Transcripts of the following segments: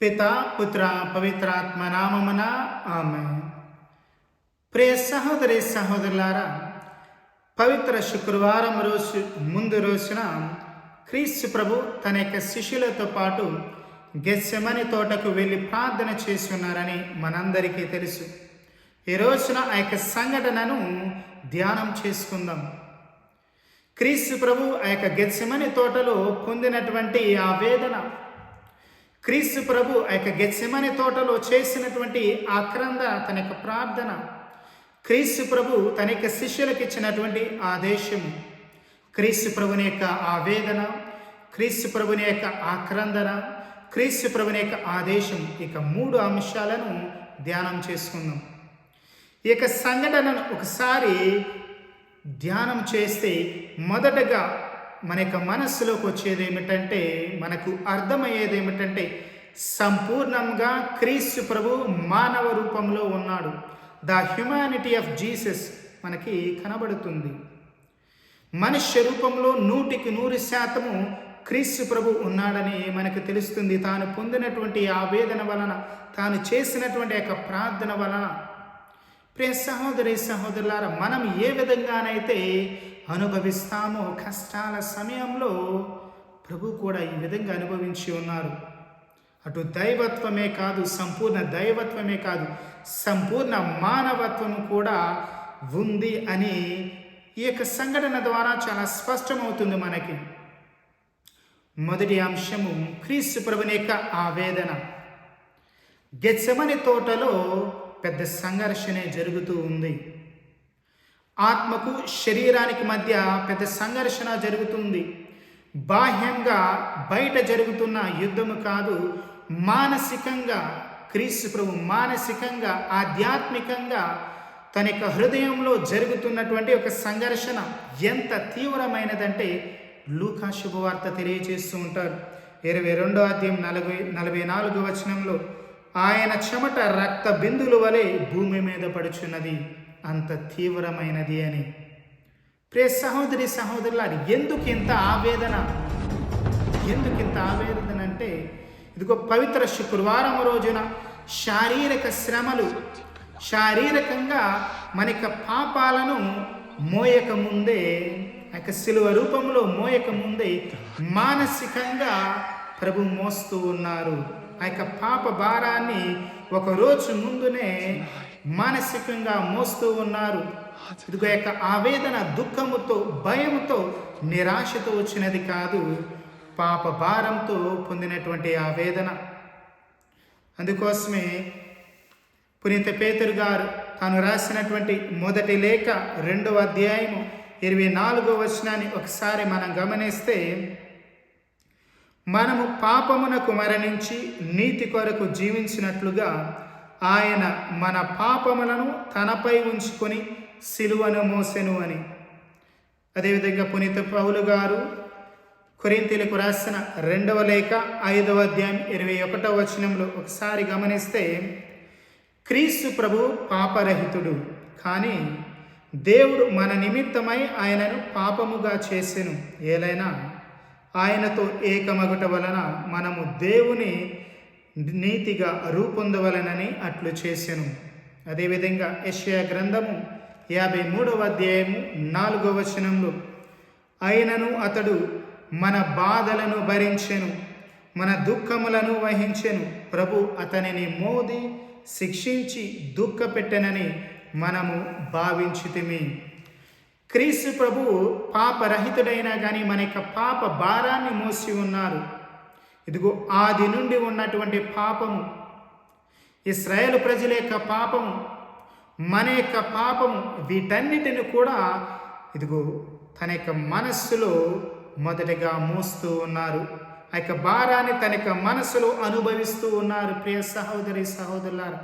పితా పుత్ర పవిత్రాత్మ నామమున ఆమేన్. ప్రియ సహోదరి సహోదరులారా, పవిత్ర శుక్రవారం ముందు రోజున క్రీస్తు ప్రభు తన యొక్క శిష్యులతో పాటు గెత్సెమని తోటకు వెళ్ళి ప్రార్థన చేసి ఉన్నారని మనందరికీ తెలుసు. ఈ రోజున ఆ యొక్క సంఘటనను ధ్యానం చేసుకుందాం. క్రీస్తు ప్రభు ఆ యొక్క గెత్సెమని తోటలో పొందినటువంటి ఆ వేదన, క్రీస్తు ప్రభు ఆ యొక్క గెత్సెమని తోటలో చేసినటువంటి ఆక్రంద, తన యొక్క ప్రార్థన, క్రీస్తు ప్రభు తన యొక్క శిష్యులకు ఇచ్చినటువంటి ఆదేశం, క్రీస్తు ప్రభుని యొక్క ఆవేదన, క్రీస్తు ప్రభుని యొక్క ఆక్రందన, క్రీస్తు ప్రభుని యొక్క ఆదేశం, ఇక 3 అంశాలను ధ్యానం చేసుకుందాం. ఈ యొక్క సంఘటనను ఒకసారి ధ్యానం చేస్తే మొదటగా మన యొక్క మనస్సులోకి వచ్చేది ఏమిటంటే, మనకు అర్థమయ్యేది ఏమిటంటే, సంపూర్ణంగా క్రీస్తు ప్రభు మానవ రూపంలో ఉన్నాడు. ద హ్యుమానిటీ ఆఫ్ జీసస్ మనకి కనబడుతుంది. మనుష్య రూపంలో 100% క్రీస్తు ప్రభు ఉన్నాడని మనకు తెలుస్తుంది. తాను పొందినటువంటి ఆవేదన వలన, తాను చేసినటువంటి యొక్క ప్రార్థన వలన. ప్రియ సహోదరి సహోదరులారా, మనం ఏ విధంగానైతే అనుభవిస్తామో కష్టాల సమయంలో ప్రభు కూడా ఈ విధంగా అనుభవించి ఉన్నారు. అటు దైవత్వమే కాదు, సంపూర్ణ దైవత్వమే కాదు, సంపూర్ణ మానవత్వం కూడా ఉంది అని ఈ యొక్క సంఘటన ద్వారా చాలా స్పష్టమవుతుంది మనకి. మొదటి అంశము క్రీస్తు ప్రభుని యొక్క ఆవేదన. గెత్సెమని తోటలో పెద్ద సంఘర్షణే జరుగుతూ ఉంది. ఆత్మకు శరీరానికి మధ్య పెద్ద సంఘర్షణ జరుగుతుంది. బాహ్యంగా బయట జరుగుతున్న యుద్ధము కాదు, మానసికంగా క్రీస్తు ప్రభు మానసికంగా, ఆధ్యాత్మికంగా తన యొక్క హృదయంలో జరుగుతున్నటువంటి ఒక సంఘర్షణ ఎంత తీవ్రమైనదంటే లూకా శుభవార్త తెలియజేస్తూ ఉంటారు. 22వ అధ్యాయం 44వ వచనంలో, ఆయన చెమట రక్త బిందుల వలె భూమి మీద పడుచున్నది, అంత తీవ్రమైనది అని. ప్రియ సహోదరి సహోదరులారు, ఎందుకు ఇంత ఆవేదన అంటే, ఇదిగో పవిత్ర శుక్రవారం రోజున శారీరక శ్రమలు, శారీరకంగా మన యొక్క పాపాలను మోయకముందే, ఆ యొక్క శిలువ రూపంలో మోయకముందే మానసికంగా ప్రభు మోస్తూ ఉన్నారు. ఆ యొక్క పాప భారాన్ని ఒకరోజు ముందునే మానసికంగా మోస్తూ ఉన్నారు. ఇదిగో యొక్క ఆవేదన దుఃఖముతో, భయముతో, నిరాశతో వచ్చినది కాదు, పాప భారంతో పొందినటువంటి ఆవేదన. అందుకోసమే పునీత పేతురు గారు తాను రాసినటువంటి మొదటి లేఖ 2వ అధ్యాయము 24వ వచనాన్ని ఒకసారి మనం గమనిస్తే, మనము పాపమునకు మరణించి నీతి కొరకు జీవించినట్లుగా ఆయన మన పాపములను తనపై ఉంచుకొని సిలువను మోసెను అని. అదేవిధంగా పునీత పౌలు గారు కొరింథీయులకు రాసిన 2వ లేఖ 5వ అధ్యాయం 21వ వచనంలో ఒకసారి గమనిస్తే, క్రీస్తు ప్రభు పాపరహితుడు, కానీ దేవుడు మన నిమిత్తమై ఆయనను పాపముగా చేసెను, ఏలైనా ఆయనతో ఏకమగుట వలన మనము దేవుని నీతిగా రూపొందవలనని అట్లు చేసెను. అదేవిధంగా యెషయా గ్రంథము 53వ అధ్యాయము 4వ వచనంలో, అయినను అతడు మన బాధలను భరించెను, మన దుఃఖములను వహించెను, ప్రభు అతనిని మోది శిక్షించి దుఃఖపెట్టెనని మనము భావించితిమి. క్రీస్తు ప్రభు పాపరహితుడైనా కానీ మన యొక్క పాప భారాన్ని మోసి ఉన్నారు. ఇదిగో ఆది నుండి ఉన్నటువంటి పాపము, ఇశ్రాయేలు ప్రజల యొక్క పాపము, మన యొక్క పాపము, వీటన్నిటిని కూడా ఇదిగో తన యొక్క మనస్సులో మొదటగా మోస్తూ ఉన్నారు. ఆ యొక్క భారాన్ని తన యొక్క మనస్సులో అనుభవిస్తూ ఉన్నారు. ప్రియ సహోదరి సహోదరులారా,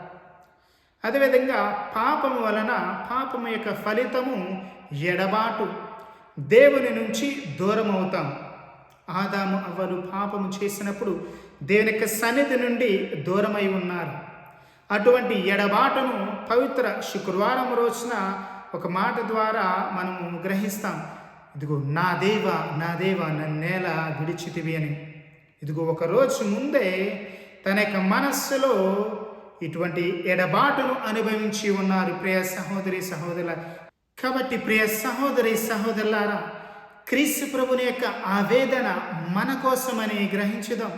అదేవిధంగా పాపము వలన, పాపము యొక్క ఫలితము ఎడబాటు, దేవుని నుంచి దూరం అవుతాం. ఆదాము అవ్వలు పాపము చేసినప్పుడు దేవుని యొక్క సన్నిధి నుండి దూరమై ఉన్నారు. అటువంటి ఎడబాటును పవిత్ర శుక్రవారం రోజున ఒక మాట ద్వారా మనము గ్రహిస్తాం. ఇదిగో నా దేవా నన్నేలా విడిచితివి అని. ఇదిగో ఒకరోజు ముందే తన యొక్క మనస్సులో ఇటువంటి ఎడబాటును అనుభవించి ఉన్నారు ప్రియ సహోదరి సహోదరుల. కాబట్టి ప్రియ సహోదరి సహోదరులారా, క్రీస్తు ప్రభుని యొక్క ఆవేదన మన కోసమని గ్రహించుదాం.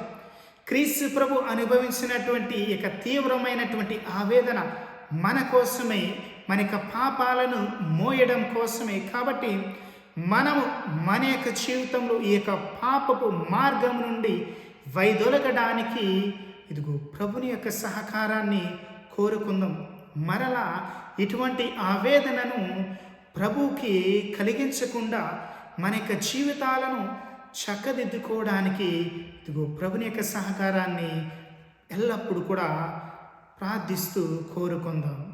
క్రీస్తు ప్రభు అనుభవించినటువంటి యొక్క తీవ్రమైనటువంటి ఆవేదన మన కోసమే, మన యొక్క పాపాలను మోయడం కోసమే. కాబట్టి మనము మన యొక్క జీవితంలో ఈ యొక్క పాపపు మార్గం నుండి వైదొలగడానికి ఇదిగో ప్రభుని యొక్క సహకారాన్ని కోరుకుందాం. మరలా ఇటువంటి ఆవేదనను ప్రభువుకి కలిగించకుండా మన యొక్క జీవితాలను చక్కదిద్దుకోవడానికి ఇదిగో ప్రభుని యొక్క సహకారాన్ని ఎల్లప్పుడూ కూడా ప్రార్థిస్తూ కోరుకుందాం.